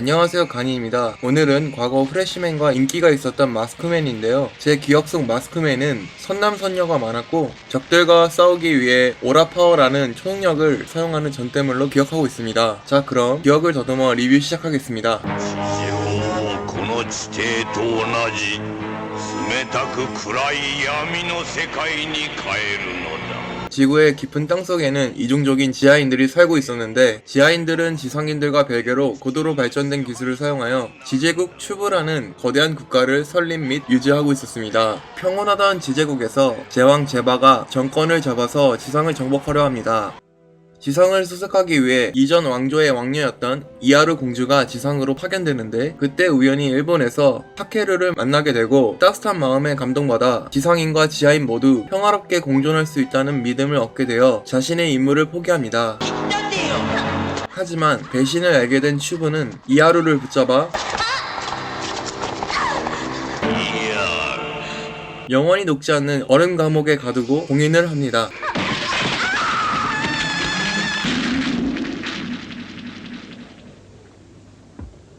안녕하세요, 가니입니다. 오늘은 과거 프레시맨과 인기가 있었던 마스크맨인데요. 제 기억 속 마스크맨은 선남선녀가 많았고 적들과 싸우기 위해 오라파워라는 초능력을 사용하는 전대물로 기억하고 있습니다. 자, 그럼 기억을 더듬어 리뷰 시작하겠습니다. この地底と同じ冷たく暗い闇の世界に変えるのだ。 지구의 깊은 땅속에는 이중적인 지하인들이 살고 있었는데 지하인들은 지상인들과 별개로 고도로 발전된 기술을 사용하여 지제국 츄브라는 거대한 국가를 설립 및 유지하고 있었습니다. 평온하던 지제국에서 제왕 제바가 정권을 잡아서 지상을 정복하려 합니다. 지상을 수색하기 위해 이전 왕조의 왕녀였던 이하루 공주가 지상으로 파견되는데 그때 우연히 일본에서 타케루를 만나게 되고 따뜻한 마음에 감동받아 지상인과 지하인 모두 평화롭게 공존할 수 있다는 믿음을 얻게 되어 자신의 임무를 포기합니다. 하지만 배신을 알게 된 츄브는 이하루를 붙잡아 영원히 녹지 않는 얼음 감옥에 가두고 봉인을 합니다.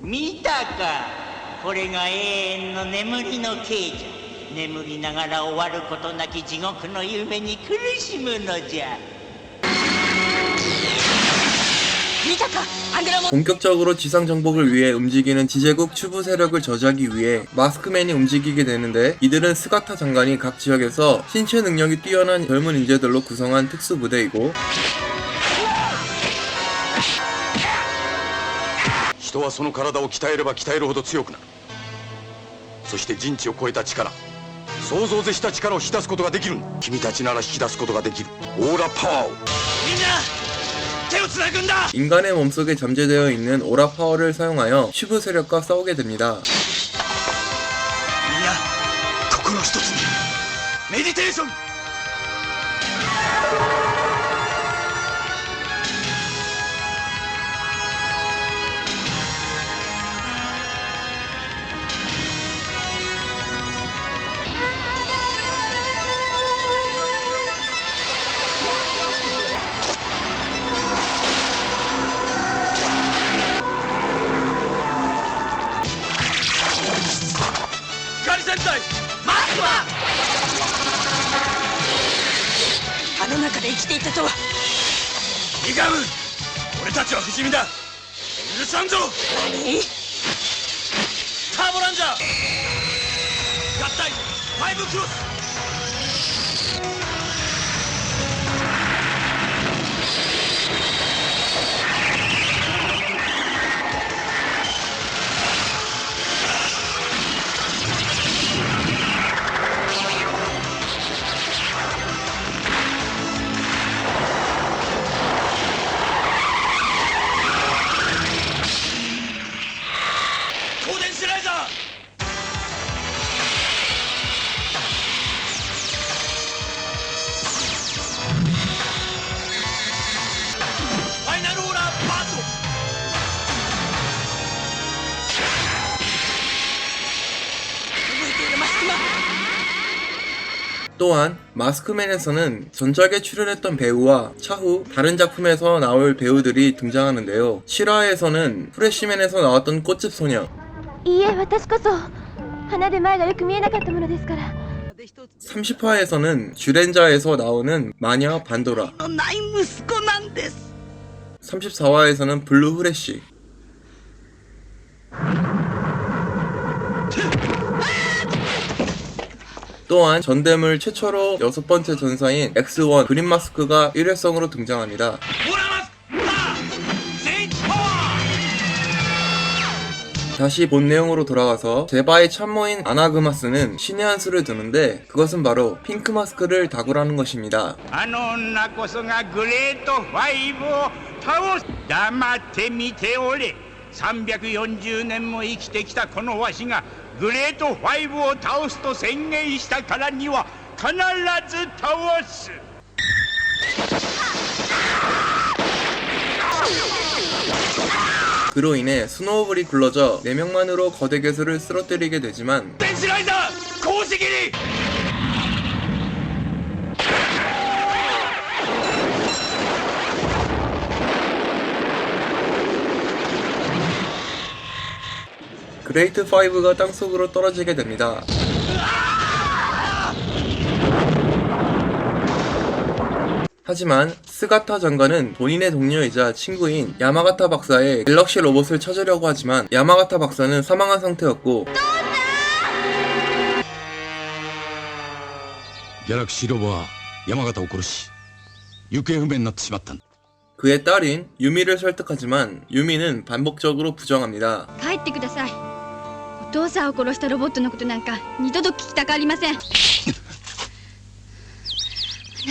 Mitaka, これが永遠の眠りの刑じゃ。眠りながら終わることなき地獄の夢に苦しむのじゃ。 본격적으로 지상 정복을 위해 움직이는 지제국 츄브 세력을 저지하기 위해 마스크맨이 움직이게 되는데 이들은 스가타 장관이 각 지역에서 신체 능력이 뛰어난 젊은 인재들로 구성한 특수부대이고 人はその体を鍛えれば鍛えるほど強くなる。そして人知を超えた力、想像を絶した力を引き出すことができる。君たちなら引き出すことができるオーラパワーを。みんな手をつなぐんだ。 인간의 몸속에 잠재되어 있는 오라 파워를 사용하여 츄브 세력과 싸우게 됩니다. みんな心を一つにメディテーション。 あの中で生きていたとは。イガム、俺たちは不死身だ。許さんぞ。何？ターボランジャー合体ファイブクロス。 또한 마스크맨에서는 전작에 출연했던 배우와 차후 다른 작품에서 나올 배우들이 등장하는데요. 실화에서는 프레시맨에서 나왔던 꽃집 소녀, いいえ、私こそ鼻で前がよく見えなかったものですから。 30화에서는 쥬렌자에서 나오는 마녀 반도라, ない息子なんです。 34화에서는 블루 후레쉬, 또한 전대물 최초로 6번째 전사인 X1 그린 마스크가 일회성으로 등장합니다. 다시 본 내용으로 돌아가서 제바의 참모인 아나그마스는 신의 한 수를 두는데 그것은 바로 핑크 마스크를 다구라는 것입니다. あの女こそがグレート5を倒す。黙って見ておれ。340年も生きてきたこのわしがグレート5を倒すと宣言したからには必ず倒す。 그로 인해 스노우볼이 굴러져 4명만으로 거대 괴수를 쓰러뜨리게 되지만 電子ライザー公式に 그레이트 5가 땅속으로 떨어지게 됩니다. 하지만 스가타 장관은 본인의 동료이자 친구인 야마가타 박사의 갤럭시 로봇을 찾으려고 하지만 야마가타 박사는 사망한 상태였고 ギャラクシーロボは山形を殺し行方不明になってしまったんだ。 그의 딸인 유미를 설득하지만 유미는 반복적으로 부정합니다. 帰ってください。お父さんを殺したロボットのことなんか二度と聞きたくありません。あな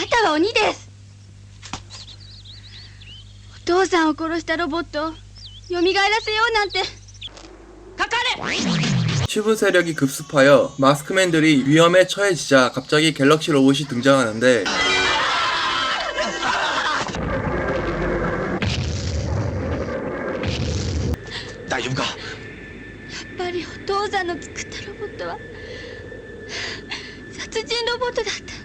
たは鬼です。お父さんを殺したロボットを蘇らせようなんて。かかれ。 튜브 세력이 급습하여 마스크맨들이 위험에 처해지자 갑자기 갤럭시 로봇이 등장하는데 大丈夫か。やっぱりお父さんの作ったロボットは殺人ロボットだった。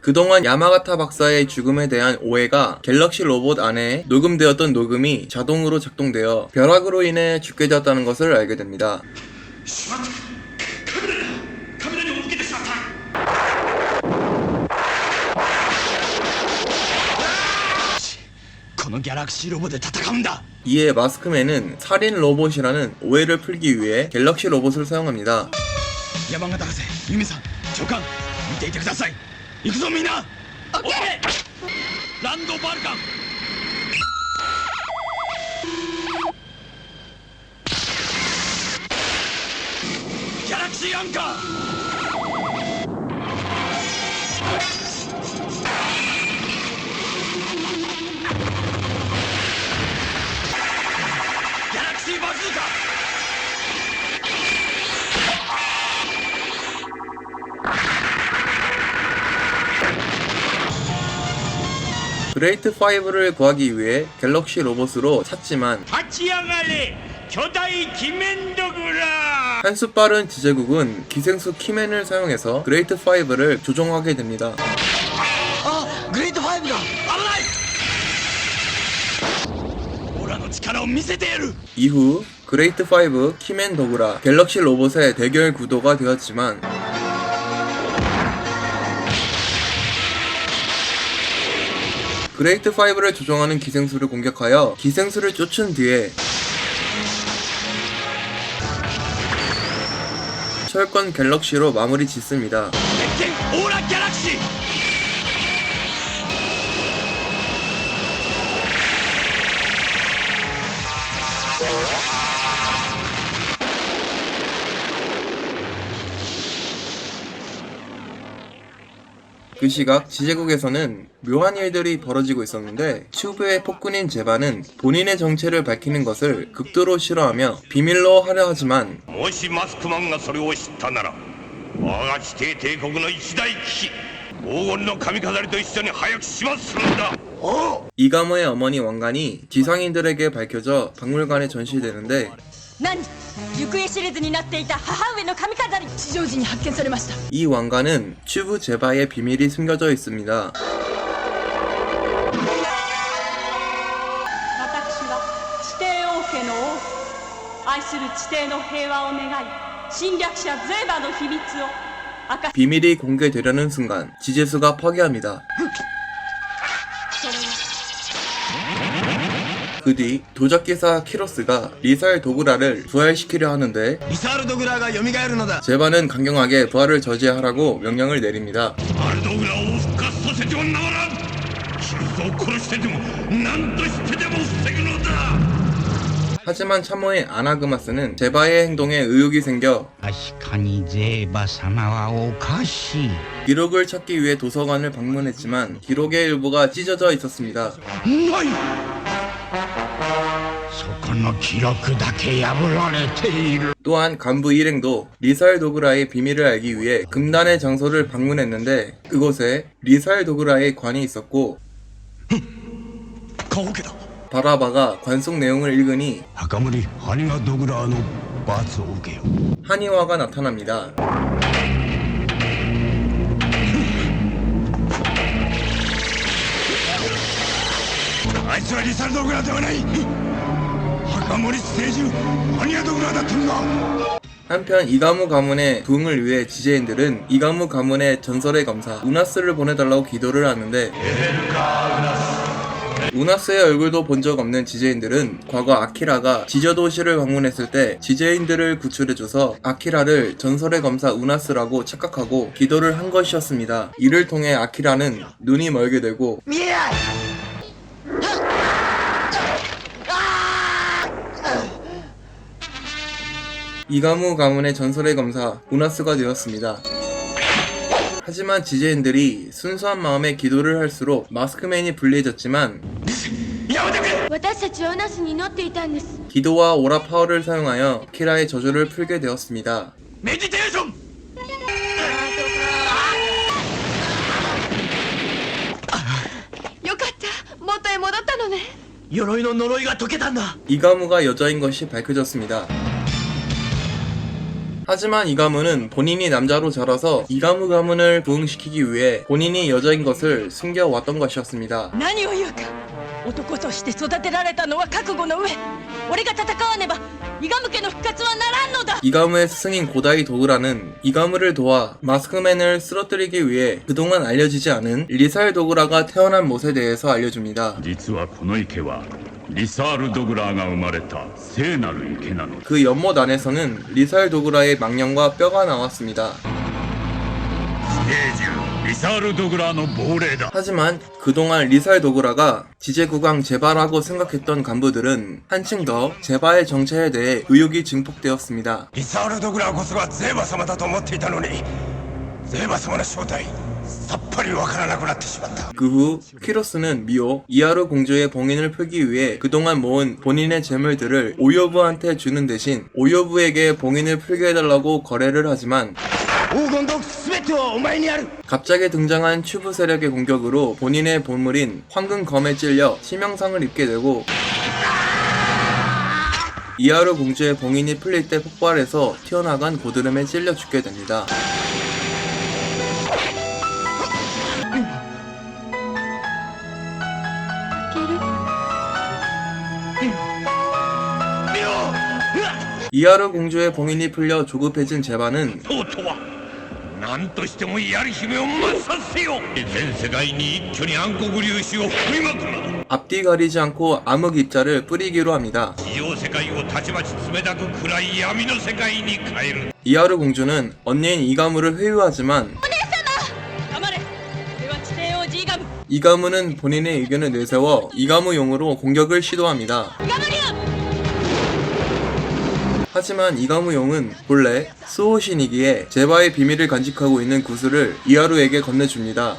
그동안 야마가타 박사의 죽음에 대한 오해가 갤럭시 로봇 안에 녹음되었던 녹음이 자동으로 작동되어 벼락으로 인해 죽게 되었다는 것을 알게 됩니다. このギャラクシーロボで戦うんだ。 이에 마스크맨은 살인 로봇이라는 오해를 풀기 위해 갤럭시 로봇을 사용합니다. 山形博士、ユミさん、長官、見ていてください。行くぞみんな。オッケー。ランドバルカン。ギャラクシーアンカー。 ギャラクシーバズーカ。 그레이트 5를 구하기 위해 갤럭시 로봇으로 찾지만 立ち上がれ巨大鬼面ドグラ。 한수 빠른 지제국은 기생수 키맨을 사용해서 그레이트 5를 조종하게 됩니다. あ、グレートファイブだ。危ない。オラの力を見せてやる。 이후 그레이트 5, 키맨 더구라, 갤럭시 로봇의 대결 구도가 되었지만 그레이트 5를 조종하는 기생수를 공격하여 기생수를 쫓은 뒤에 철권 갤럭시로 마무리 짓습니다. 鉄拳オーラギャラクシー。 그 시각 지제국에서는 묘한 일들이 벌어지고 있었는데 튜브의 폭군인 제바는 본인의 정체를 밝히는 것을 극도로 싫어하며 비밀로 하려 하지만 もしマスクマンがそれを知ったなら我が地底帝国の一大危機黄金の髪飾りと一緒に早く始末するんだ。 이가모의 어머니 왕관이 지상인들에게 밝혀져 박물관에 전시되는데 何行方知れずになっていた母上の髪飾り地上時に発見されました。 이 왕관은 튜브 제바의 비밀이 숨겨져 있습니다. 私は地底王家の王愛する地底の平和を願い侵略者ゼーバの秘密を明かし 비밀이 공개되려는 순간 지제수가 파괴합니다. 그 뒤 도적기사 키로스가 리사엘 도그라를 부활시키려 하는데 リサールドグラーが蘇るのだ。 제바는 강경하게 부활을 저지하라고 명령을 내립니다. アルドグラを復活させてはならん。キルスを殺してでも何としてでも防ぐのだ。 하지만 참모의 아나그마스는 제바의 행동에 의혹이 생겨 確かにゼーバ様はおかしい。 기록을 찾기 위해 도서관을 방문했지만 기록의 일부가 찢어져 있었습니다. ない。そこの記録だけ破られている。 또한 간부 일행도 리사엘 도그라의 비밀을 알기 위해 금단의 장소를 방문했는데 그곳에 리사엘 도그라의 관이 있었고 棺桶だ。 바라바가 관 속 내용을 읽으니 赤森ハニガドグラーの罰を受けよ。 한이화가 나타납니다. あいつはリサールドグラーではない。破中森聖獣何宿裏だってんだ。 한편 이가무 가문의 부흥을 위해 지제인들은 이가무 가문의 전설의 검사 우나스를 보내달라고 기도를 하는데 우나스의 얼굴도 본 적 없는 지제인들은 과거 아키라가 지저도시를 방문했을 때 지제인들을 구출해줘서 아키라를 전설의 검사 우나스라고 착각하고 기도를 한 것이었습니다. 이를 통해 아키라는 눈이 멀게 되고 이가무 가문의 전설의 검사 우나스가 되었습니다. 하지만 지제인들이 순수한 마음에 기도를 할수록 마스크맨이 불리해졌지만 私たちはウナスに乗っていたんです。 기도와 오라 파워를 사용하여 키라의 저주를 풀게 되었습니다. メディテーション。よかった元へ戻ったのね。鎧の呪いが解けたんだ。 이가무가 여자인 것이 밝혀졌습니다. 하지만 이가무는 본인이 남자로 자라서 이가무 가문을 부흥시키기 위해 본인이 여자인 것을 숨겨왔던 것이었습니다. 何を言うか。男として育てられたのは覚悟の上、俺が戦わねば伊賀向けの復活はならんのだ。 이가무의 스승인 고다이 도구라는 이가무를 도와 마스크맨을 쓰러뜨리기 위해 그동안 알려지지 않은 리살 도구라가 태어난 못에 대해서 알려줍니다. 実はこの池はリサール・ドグラーが生まれた聖なる池なのだ。 그 연못 안에서는 리살 도구라의 망령과 뼈가 나왔습니다. 聖獣リサール・ドグラーの亡霊だ。 하지만 그동안 리살 도구라가 지제국왕 제바라고 생각했던 간부들은 한층 더 제바의 정체에 대해 의혹이 증폭되었습니다. リサールドグラーこそがゼーバ様だと思っていたのに、ゼーバ様の正体さっぱりわからなくなってしまった。 그 후 키로스는 미오, 이하루 공주의 봉인을 풀기 위해 그동안 모은 본인의 재물들을 오요부한테 주는 대신 오요부에게 봉인을 풀게 해달라고 거래를 하지만 黄金洞全てはお前にある。 갑자기 등장한 튜브 세력의 공격으로 본인의 보물인 황금검에 찔려 치명상을 입게 되고 이하루 공주의 봉인이 풀릴 때 폭발해서 튀어나간 고드름에 찔려 죽게 됩니다. 이하루 공주의 봉인이 풀려 조급해진 제바는 とうとうは何としてもやる姫を抹殺せよ。全世界に一挙に暗黒粒子を振りまくる。 앞뒤 가리지 않고 암흑 입자를 뿌리기로 합니다. 地上世界をたちまち冷たく暗い闇の世界に変える。 이하루 공주는 언니인 이가무를 회유하지만 黙れ。俺は地底王子伊賀向。 이가무는 본인의 의견을 내세워 이가무용으로 공격을 시도합니다. 하지만 이가무용은 본래 수호신이기에 제바의 비밀을 간직하고 있는 구슬을 이하루에게 건네줍니다.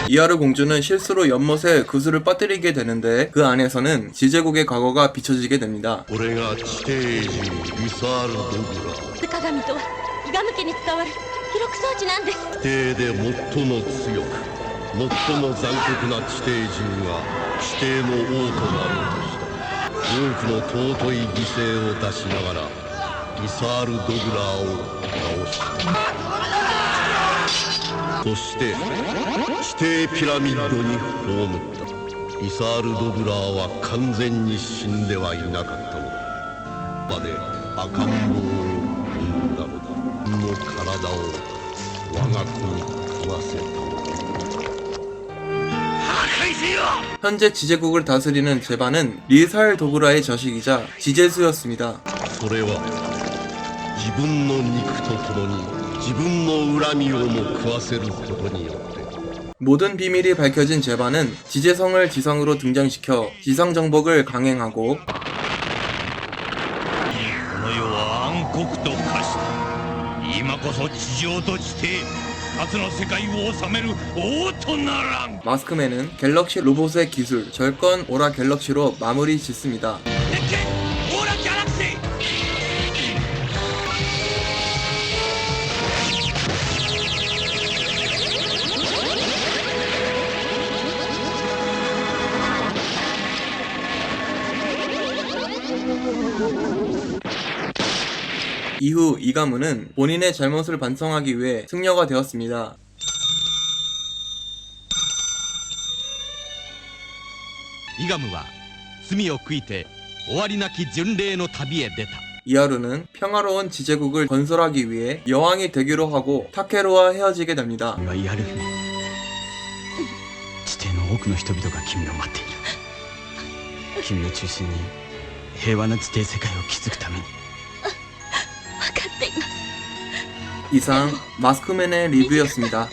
이하루 공주는 실수로 연못에 구슬을 빠뜨리게 되는데 그 안에서는 지제국의 과거가 비춰지게 됩니다. 俺が地底人リサール・ドグラ鏡とは伊賀向けに伝わる記録装置なんです。地底で最も強く最も残酷な地底人が地底の王となろうとした。多くの尊い犠牲を出しながらリサール・ドグラーを倒した。そして地底ピラミッドに葬った。リサール・ドグラーは完全に死んではいなかったのだ。まで赤ん坊を産んだのだ。の体を我が子に食わせたのだ。 현재 지제국을 다스리는 제바는 리살 도구라의 자식이자 지제수였습니다. それは自分の肉とともに自分の恨みをも食わせることによって 모든 비밀이 밝혀진 제바는 지제성을 지상으로 등장시켜 지상 정복을 강행하고 この世は暗黒と化した。今こそ地上と地底2つの世界を治める王とならん。 마스크맨은 갤럭시 로봇의 기술 절권 오라 갤럭시로 마무리 짓습니다. 鉄拳オーラギャラクシー。 이후 이가무는 본인의 잘못을 반성하기 위해 승려가 되었습니다. 罪を悔いて終わりなき巡礼の旅へ出た。 이하루는 평화로운 지제국을 건설하기 위해 여왕이 되기로 하고 타케루와 헤어지게 됩니다. はやる姫地底の多くの人々が君を待っている君を中心に平和な地底世界を築くために分かっています。 이상 마스크맨의 리뷰였습니다.